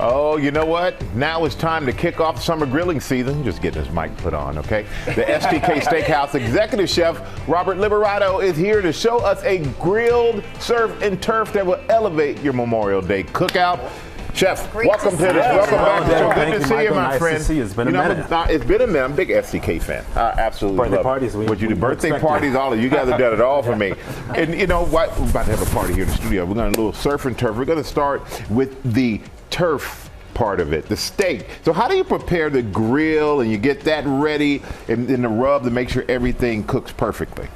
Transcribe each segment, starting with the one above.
Oh, you know what? Now it's time to kick off summer grilling season. Just getting his mic put on, okay? The STK Steakhouse executive chef, Robert Liberato, is here to show us a grilled surf and turf that will elevate your Memorial Day cookout. Chef, welcome to this. Welcome back to the show. Good to see you, my friend. Nice to see you. It's been a minute. It's been a minute. I'm a big STK fan. I absolutely love it. Birthday parties. Would you do birthday parties? All of you guys have done it all for me. And you know what? We're about to have a party here in the studio. We're going to do a little surf and turf. We're going to start with the turf part of it, the steak. So how do you prepare the grill and you get that ready and the rub to make sure everything cooks perfectly?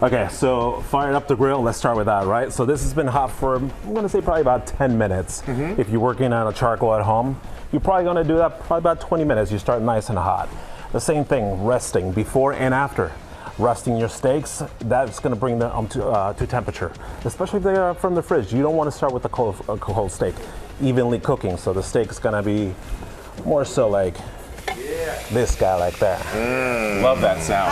Okay, so firing up the grill, let's start with that, right? So this has been hot for, I'm gonna say probably about 10 minutes. If you're working on a charcoal at home, you're probably gonna do that probably about 20 minutes. You start nice and hot. The same thing, resting before and after. Resting your steaks, that's going to bring them to temperature, especially if they are from the fridge. You don't want to start with a cold steak, evenly cooking. So the steak is going to be more so like this guy like that. Love that sound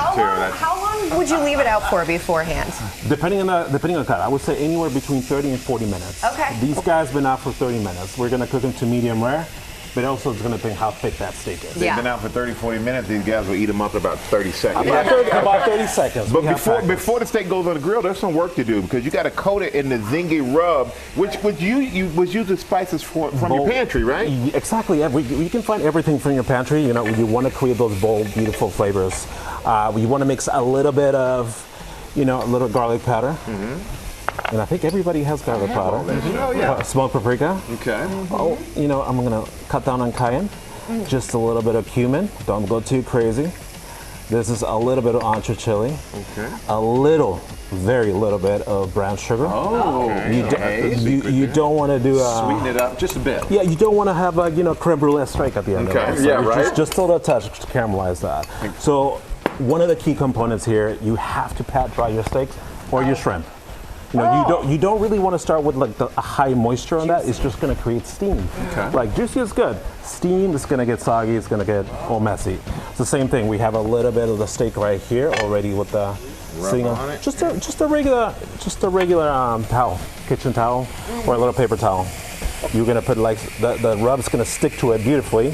How long would you leave it out for beforehand? Depending on the cut, I would say anywhere between 30 and 40 minutes. Okay. These guys been out for 30 minutes. We're going to cook them to medium rare. But also it's going to depend how thick that steak is. They've been out for 30, 40 minutes. These guys will eat them up in about 30 seconds. About 30 seconds. But before the steak goes on the grill, there's some work to do because you got to coat it in the zingy rub, which you was using spices from your pantry, right? Exactly. Yeah. You can find everything from your pantry. You know, you want to create those bold, beautiful flavors. You want to mix a little bit of, a little garlic powder. And I think everybody has garlic powder. Oh, yeah. Smoked paprika. Okay. Oh, I'm gonna cut down on cayenne. Just a little bit of cumin. Don't go too crazy. This is a little bit of ancho chili. Okay. A little, very little bit of brown sugar. Oh. Okay. You don't want to do sweeten it up just a bit. Yeah, you don't want to have a creme brulee strike at the end of it. So yeah, right. Just a little touch to caramelize that. So one of the key components here, you have to pat dry your steaks or your shrimp. You don't really want to start with like a high moisture on that. It's just going to create steam. Okay. Like juicy is good. Steam is going to get soggy. It's going to get all messy. It's the same thing. We have a little bit of the steak right here already with the sitting on it. Just a regular towel, kitchen towel, or a little paper towel. You're going to put like the rub's going to stick to it beautifully.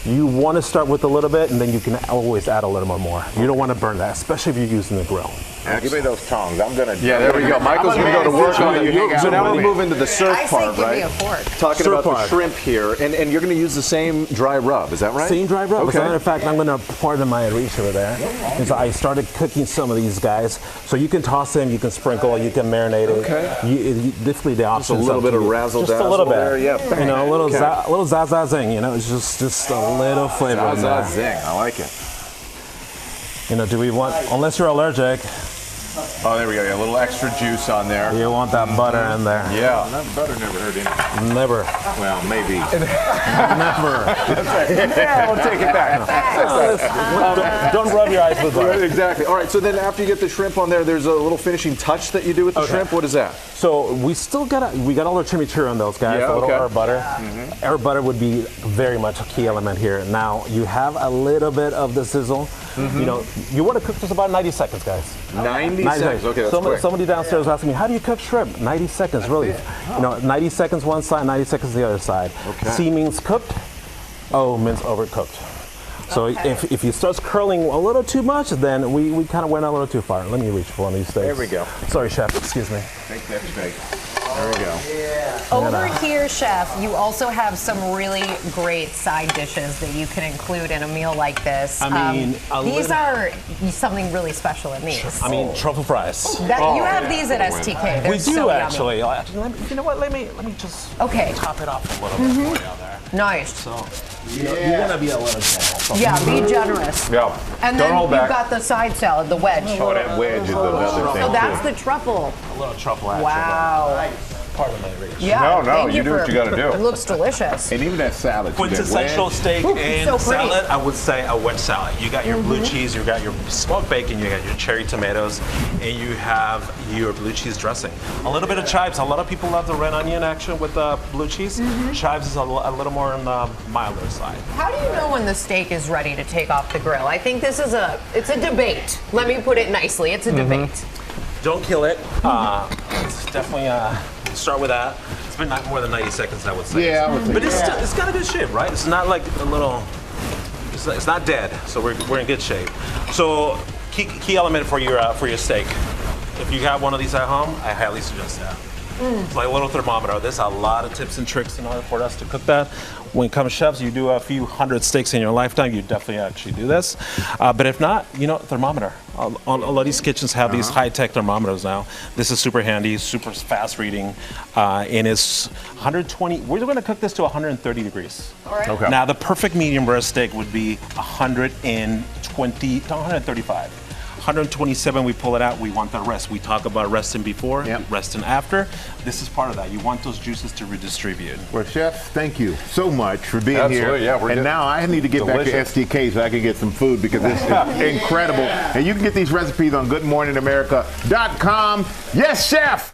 You want to start with a little bit, and then you can always add a little bit more. You don't want to burn that, especially if you're using the grill. Give me those tongs. I'm gonna. Yeah, there we go. Michael's gonna go to work on it. So now we move into the surf part, give right? me a fork. Talking about the shrimp here, and you're gonna use the same dry rub. Is that right? Same dry rub. Okay. As a matter of fact, I'm gonna pardon my reach over there. And so I started cooking some of these guys. So you can toss them, you can sprinkle, you can marinate it. Okay. Definitely the options. Just a little bit of razzle dazzle. Just a little bit. There, yeah. A little zaza zing. It's just a little flavor in there. Zaza zing. I like it. Do we want? Unless you're allergic. Oh, there we go. Yeah, a little extra juice on there. You want that butter in there. Yeah. That butter never hurt anything. Never. Well, maybe. Never. Yeah, we'll take it back. Don't rub your eyes with butter. Exactly. All right, so then after you get the shrimp on there, there's a little finishing touch that you do with the shrimp. What is that? So we got all the chimichurri on those guys, a little herb butter. Herb butter would be very much a key element here. Now, you have a little bit of the sizzle. You want to cook this about 90 seconds, guys. 90 seconds. Okay, that's quick. Somebody downstairs was asking me, how do you cook shrimp? 90 seconds, really. 90 seconds one side, 90 seconds the other side. Okay. C means cooked, O means overcooked. So if it starts curling a little too much, then we kind of went a little too far. Let me reach for one of these steaks. There we go. Sorry, chef. Excuse me. Take that steak. There we go. Over here, chef, you also have some really great side dishes that you can include in a meal like this. These are something really special in these. Truffle fries. You have these at STK. They're We do so actually. Yummy. You know what? Let me just top it off a little bit for you there. Nice. So you want to be a little generous. Yeah, be generous. Yeah. And then you've got the side salad, the wedge. Oh, that wedge is another thing. So that's the truffle. A little truffle action. Wow. Pardon my reach. Yeah, No, you do what you got to do. It looks delicious. And even that salad. Quintessential steak and so pretty. salad, I would say a wedge salad. You got your blue cheese, you got your smoked bacon, you got your cherry tomatoes, and you have your blue cheese dressing. A little bit of chives. A lot of people love the red onion action with blue cheese. Chives is a little more on the milder side. How do you know when the steak is ready to take off the grill? I think this is it's a debate. Let me put it nicely. It's a debate. Don't kill it. It's definitely start with that. It's been not more than 90 seconds, I would say. Yeah, I would think but it's so. still, it's got a good shape, right? It's not like a little. It's not dead, so we're in good shape. So key element for your steak. If you have one of these at home, I highly suggest that. It's like a little thermometer. There's a lot of tips and tricks in order for us to cook that. When it comes to chefs, you do a few hundred steaks in your lifetime, you definitely actually do this. But if not, thermometer. A lot of these kitchens have these high-tech thermometers now. This is super handy, super fast reading, and it's 120. We're going to cook this to 130 degrees. All right. Okay. Now, the perfect medium rare steak would be 120 to 135. 127, we pull it out, we want the rest. We talk about resting before, resting after. This is part of that. You want those juices to redistribute. Well, Chef, thank you so much for being Absolutely, here. yeah, we're and good. now I need to get Delicious. back to STK so I can get some food because this is incredible. And you can get these recipes on GoodMorningAmerica.com. Yes, Chef!